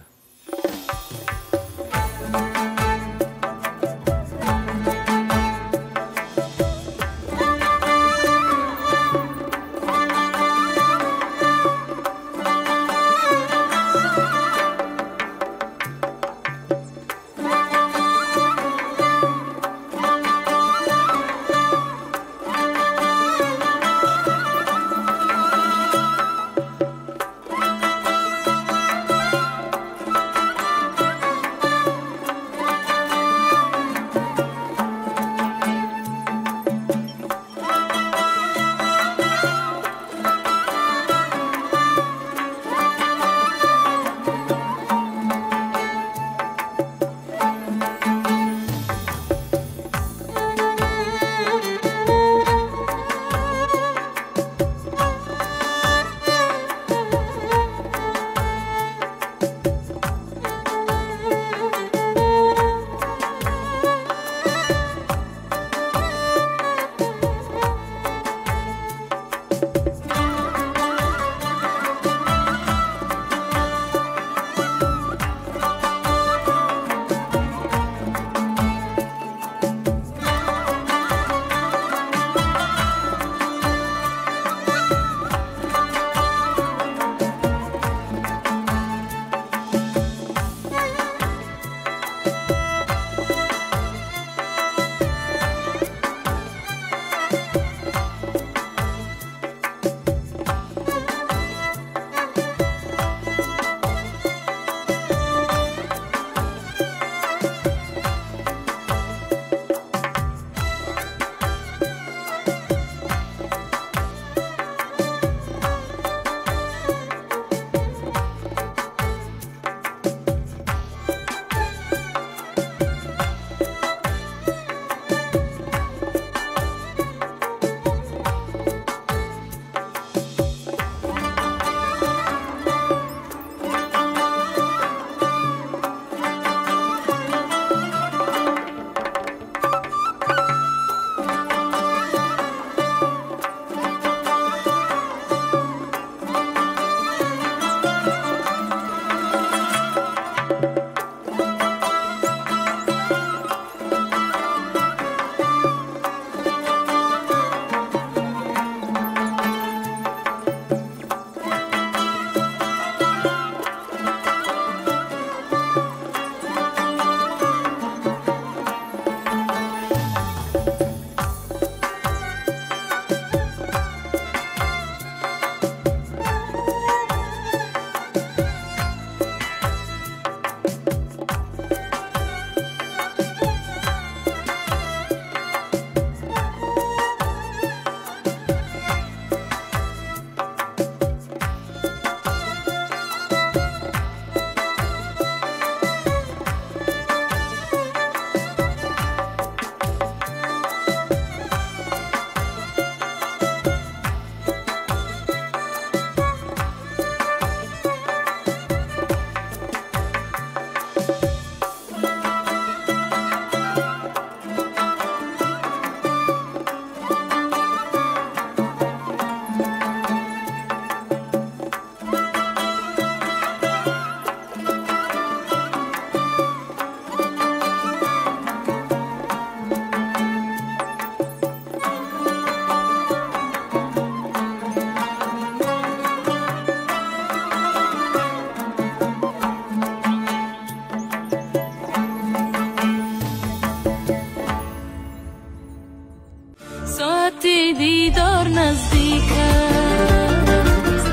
کس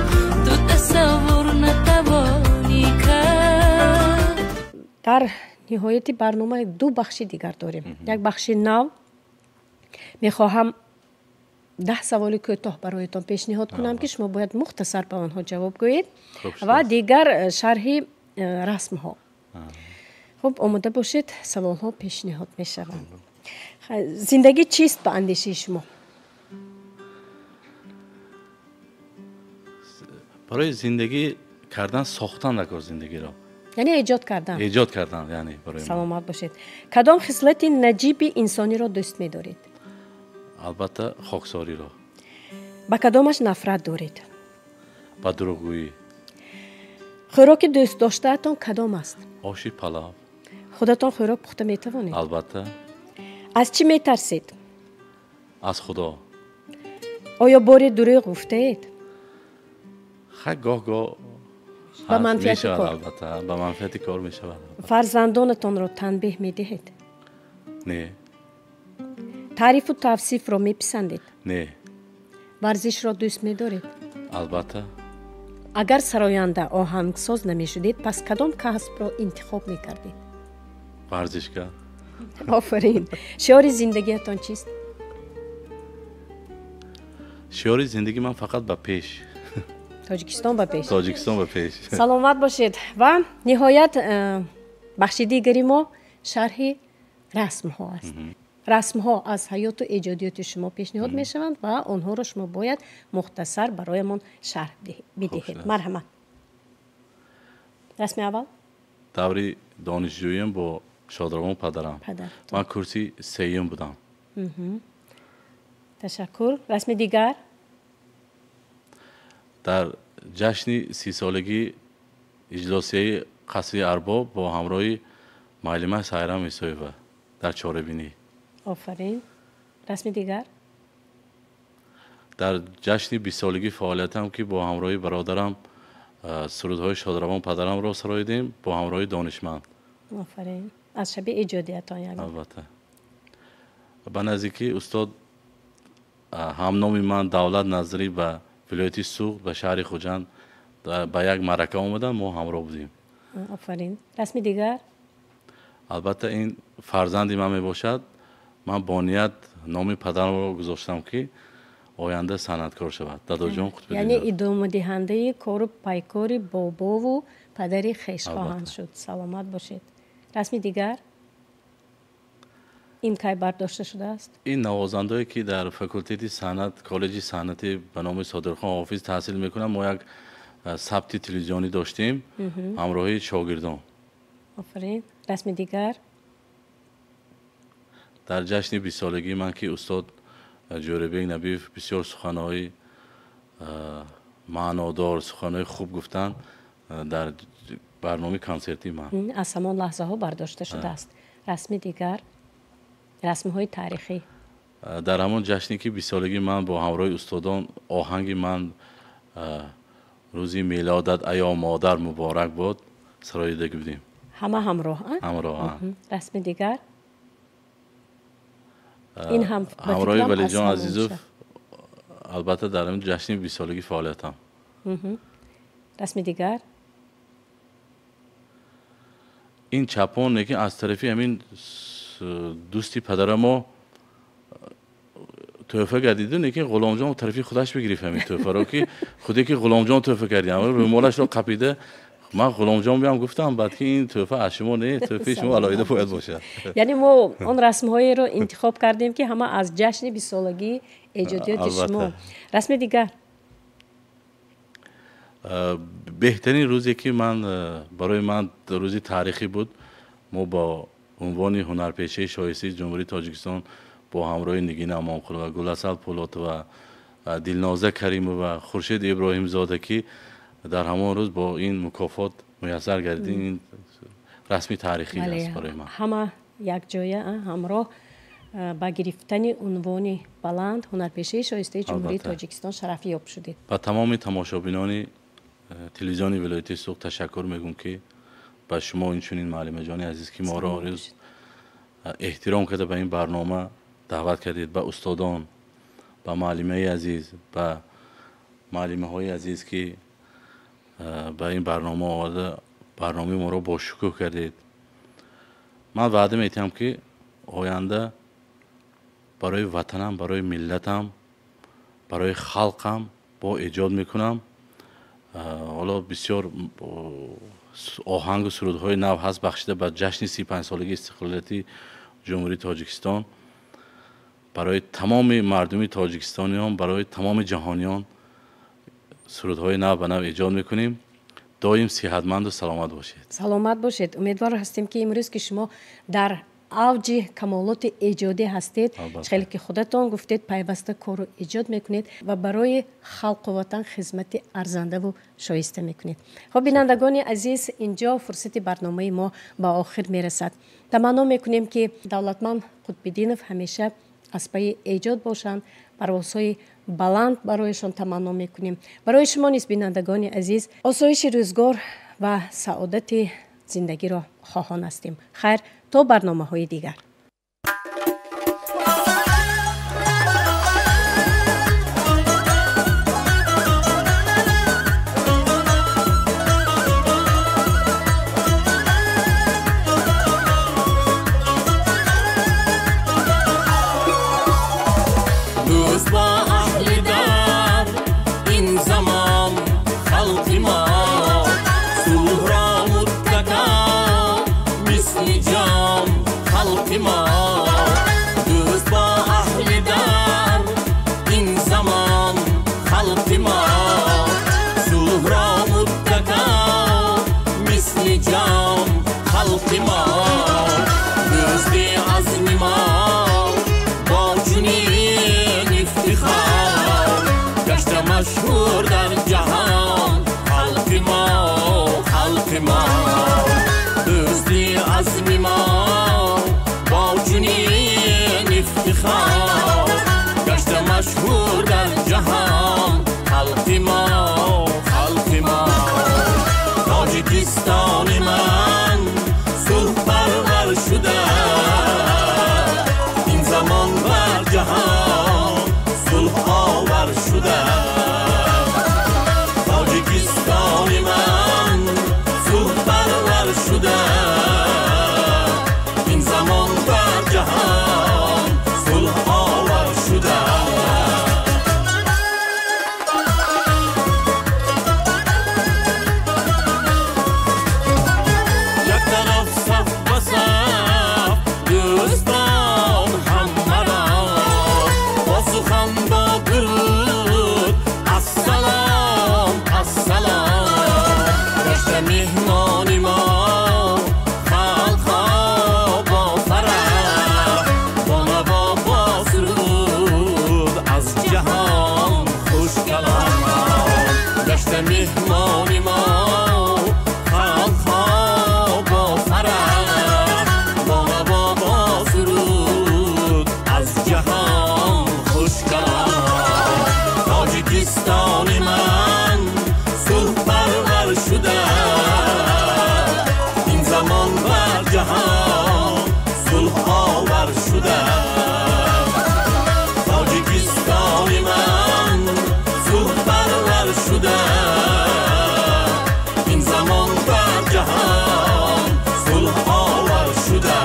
تو تصور نتوانی کرد. در نهایت برنامه دو بخش دیگر داریم. یک بخش نو میخواهم 10 سوال کوتاه برایتان پیشنهاد کنم که شما باید مختصر به آنها جواب گویید و دیگر شرح رسم ها. خب آماده باشید، سوال ها پیشنهاد می شوند. زندگی چیست به اندیشه شما؟ برای زندگی کردن ساختن نکار زندگی را، یعنی ایجاد کردن. ایجاد کردن یعنی برای سلامت باشید. کدام خصلت نجیب انسانی را دوست می دارید؟ البته خاکساری را. با کدامش نفرت دارید؟ با دروغگویی. خوراک دوست داشته‌تان کدام است؟ آشی پلاو. خودتان خوراک پخته می توانید؟ البته. از چی می ترسید؟ از خدا. آیا باری دروغ گفته اید؟ گاه به منفیت کار. البته به منفیت کار می شود. فرزندانتان را تنبیه می دهید؟ نه. تعریف و توصیف را می پسندید؟ نه. ورزش را دوست می دارید؟ البته. اگر سراینده آهنگساز نمی شدید پس کدام کسب را انتخاب می کردید؟ ورزشکار. آفرین. شعار زندگیتان چیست؟ شعار زندگی من فقط به پیش. تاجیکستان به پیش. تاجیکستان به پیش. سلامت باشید. و نهایت بخش دیگری ما شرح رسم ها است. رسم ها از حیات و ایجادیات شما پیشنهاد می شوند و آنها را شما باید مختصر برایمان شرح بدهید. مرحمت. رسم اول دوری دانشجوییم با شادروان پدرم. من کرسی سیم بودم. تشکر. رسم دیگر در جشن 30 سالگی اجلاسیه قصر ارباب با همراهی معلمه سایرام ایسایوه در چاره‌بینی. آفرین. رسم دیگر در جشن 20 سالگی فعالیتم که با همراهی برادرم سرودهای شادروان پدرم را سراییدیم با همراهی دانشمند. آفرین. از شب ایجادیتان یعنی. البته. به نزدیکی استاد همنامی من دولت نظری به ولایت سوخت به شهر خوجند به یک مرکه آمدن، ما همراه بودیم. آفرین. رسم دیگر البته این فرزندی من می باشد. من با نیت نام پدرم را گذاشتم که آینده صنعتکار شود. دادا جان قطب یعنی ادامه دهنده کار و پیکار بابا و پدری خویش خواهند شد. سلامت باشید. رسم دیگر این کی برداشته شده است؟ این نوازنده‌ای که در فاکولته صنعت کالج صنعتی به نام صادرخان حافظ تحصیل میکنم، ما یک ثبت تلویزیونی داشتیم همراهی شاگردان. آفرین. رسم دیگر در جشن 20 سالگی من که استاد جوربیک نبیف بسیار سخنهای معنادار، سخنهای خوب گفتن در برنامه کنسرتی من. از همان لحظه ها برداشته شده است. رسم دیگر رسم های تاریخی در همان جشنی که 20 سالگی من با همراه استادان آهنگ من روزی میلادت ایام مادر مبارک باد سراییده بودیم. همه همراه. رسم دیگر این هم همراه ولی جان عزیزوف. البته در این جشن 20 سالگی فعالیتم. رسم دیگر این چپان که از طرفی همین دوستی پدر ما تحفه گردیده که غلام جان طرفی خودش بگیریم همین تحفه رو که خودی که غلام جان تحفه کردیم رومالش رو قپیده. من غلام جان بیام گفتم بعد که این تحفه از شما نه، تحفه شما علایده باید باشه. یعنی ما اون رسم هایی رو انتخاب کردیم که همه از جشن 20 سالگی ایجادیات شما. رسم دیگر بهترین روزی که برای من روزی تاریخی بود، ما با عنوان هنرپیشه شایسته جمهوری تاجیکستان با همراه نگین امامقلی و گلاسل پولات و دلنازه کریم و خورشید ابراهیم زاده که در همان روز با این مکافات میسر گردید. این رسمی تاریخی است برای من. همه یک جایه همراه با گرفتن عنوان بلند هنرپیشه شایسته جمهوری تاجیکستان شرف یاب شدید. با تمام تماشابینان تلویزیون ولایت سوق تشکر میگم که با شما این چنین معلم جان عزیز که ما را احترام کرده به این برنامه دعوت کردید، با استادان، با معلمه عزیز، با معلمه های عزیز که به این برنامه آورده برنامه ما رو با شکوه کردید. من وعده میتیم که آینده برای وطنم، برای ملتم، برای خلقم با ایجاد میکنم. حالا بسیار آهنگ و سرودهای نو هست بخشیده به جشن 35 سالگی استقلالیت جمهوری تاجیکستان. برای تمام مردم تاجیکستانیان، برای تمام جهانیان سرودهای نو به نو ایجاد میکنیم. دائم صحتمند و سلامت باشید. سلامت باشید. امیدوار هستیم که امروز که شما در اوج کمالات ایجادی هستید، خیلی که خودتان گفتید پیوسته کار ایجاد میکنید و برای خلق و وطن خدمت ارزنده و شایسته میکنید. خب بینندگان عزیز، اینجا فرصت برنامه ما به آخر میرسد. تمنا میکنیم که دولتمند قطب‌الدینов همیشه از پای ایجاد باشند. پروازهای بلند برایشان تمنا میکنیم. برای شما نیز بینندگان عزیز آسایش روزگار و سعادت زندگی را خواهان هستیم. خیر تا برنامه‌های دیگر. مشهور در جهان خلق ما دوستی عزم ما با جنین افتخار گشت مشهور در جهان خلق ما تاجیکستان من صلح پرور شده این زمان بر جهان صلح آور شده تاجیکستان من صلح پرور شده این زمان بر جهان صلح آور شده یک طرف صف به صف دوستان همه را با سخن با درود السلام گشت مهمان ما خلقا با فرح با نوا با سرود از جهان خوش کلام گشت مهمان ما خلقا با فرح با نوا با سرود از جهان خوش کلام تاجیکستان من صلح پرور شده این زمان بر جهان صلح آور شده تاجیکستان من صلح پرور شده این زمان بر جهان صلح آور شده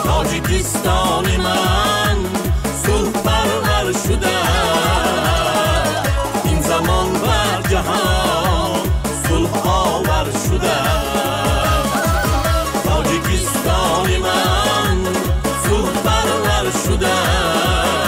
تاجیکستان من صلح پرور شده این زمان بر جهان صلح آور شده شده